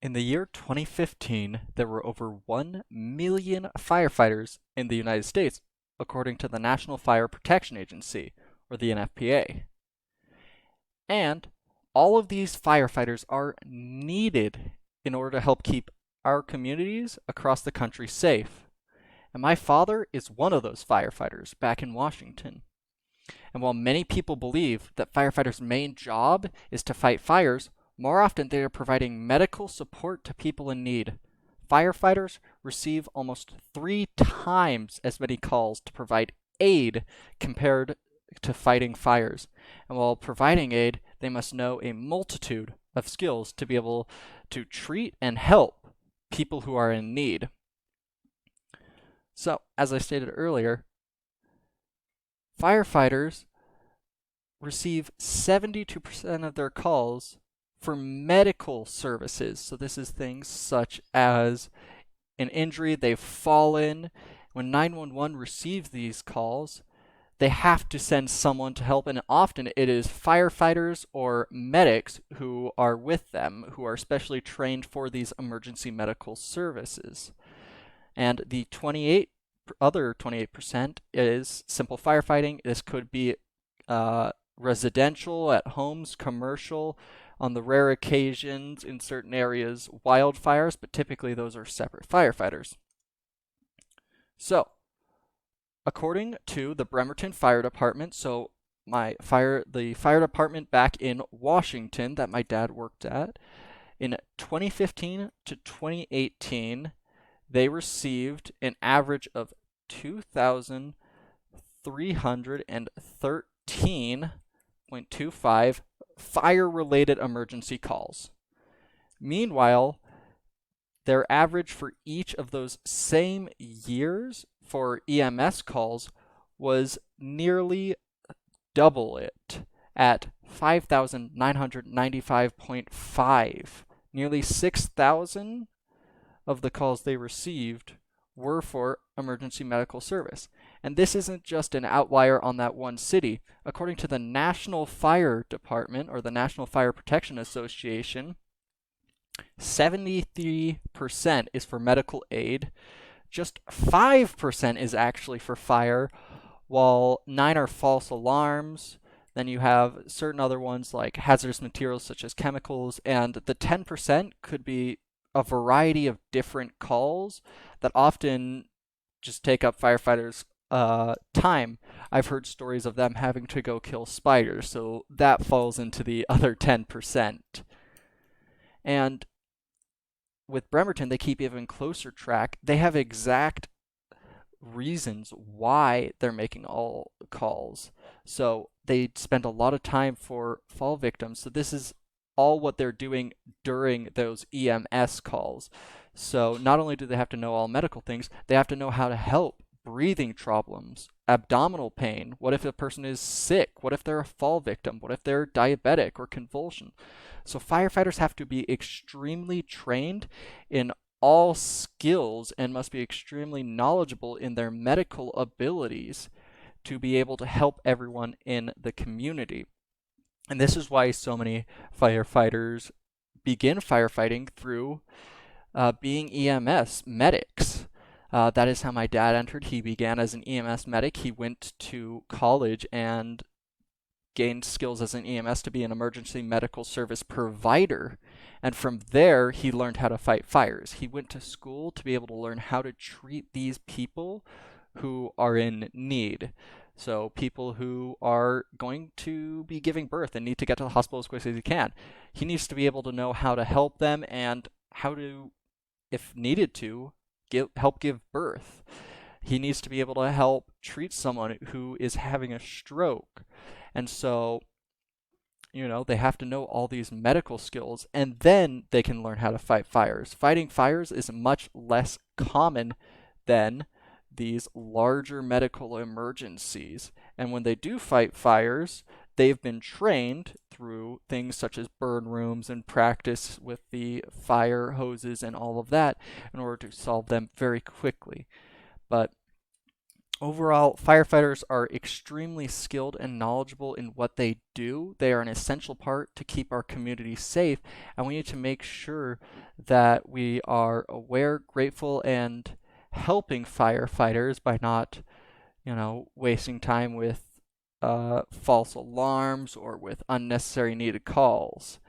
In the year 2015, there were over 1 million firefighters in the United States, according to the National Fire Protection Agency, or the NFPA. And all of these firefighters are needed in order to help keep our communities across the country safe. And my father is one of those firefighters back in Washington. And while many people believe that firefighters' main job is to fight fires, more often they are providing medical support to people in need. Firefighters receive almost 3 times as many calls to provide aid compared to fighting fires. And while providing aid, they must know a multitude of skills to be able to treat and help people who are in need. So, as I stated earlier, firefighters receive 72% of their calls for medical services. So this is things such as an injury, they've fallen. When 911 receives these calls, they have to send someone to help, and often it is firefighters or medics who are with them, who are specially trained for these emergency medical services. And the other 28% is simple firefighting. This could be residential, at homes, commercial, on the rare occasions in certain areas, wildfires, but typically those are separate firefighters. So, according to the Bremerton Fire Department, so the fire department back in Washington that my dad worked at, in 2015 to 2018, they received an average of 2,313.25 fire-related emergency calls. Meanwhile, their average for each of those same years for EMS calls was nearly double it at 5,995.5. Nearly 6,000 of the calls they received were for emergency medical service. And this isn't just an outlier on that one city. According to the National Fire Department, or the National Fire Protection Association, 73% is for medical aid, just 5% is actually for fire, while 9 are false alarms. Then you have certain other ones like hazardous materials such as chemicals, and the 10% could be a variety of different calls that often just take up firefighters' time. I've heard stories of them having to go kill spiders, so that falls into the other 10%. And with Bremerton, they keep even closer track. They have exact reasons why they're making all calls. So they spend a lot of time for fall victims. So this is all what they're doing during those EMS calls. So not only do they have to know all medical things, they have to know how to help breathing problems, abdominal pain. What if a person is sick? What if they're a fall victim? What if they're diabetic or convulsion? So firefighters have to be extremely trained in all skills and must be extremely knowledgeable in their medical abilities to be able to help everyone in the community. And this is why so many firefighters begin firefighting through being EMS medics. That is how my dad entered. He began as an EMS medic. He went to college and gained skills as an EMS to be an emergency medical service provider. And from there, he learned how to fight fires. He went to school to be able to learn how to treat these people who are in need. So people who are going to be giving birth and need to get to the hospital as quickly as he can. He needs to be able to know how to help them and how to, if needed to, help give birth. He needs to be able to help treat someone who is having a stroke. And so, they have to know all these medical skills, and then they can learn how to fight fires. Fighting fires is much less common than these larger medical emergencies. And when they do fight fires, they've been trained through things such as burn rooms and practice with the fire hoses and all of that in order to solve them very quickly. But Overall, firefighters are extremely skilled and knowledgeable in what they do. They are an essential part to keep our community safe, and we need to make sure that we are aware, grateful, and helping firefighters by not, wasting time with false alarms or with unnecessary needed calls.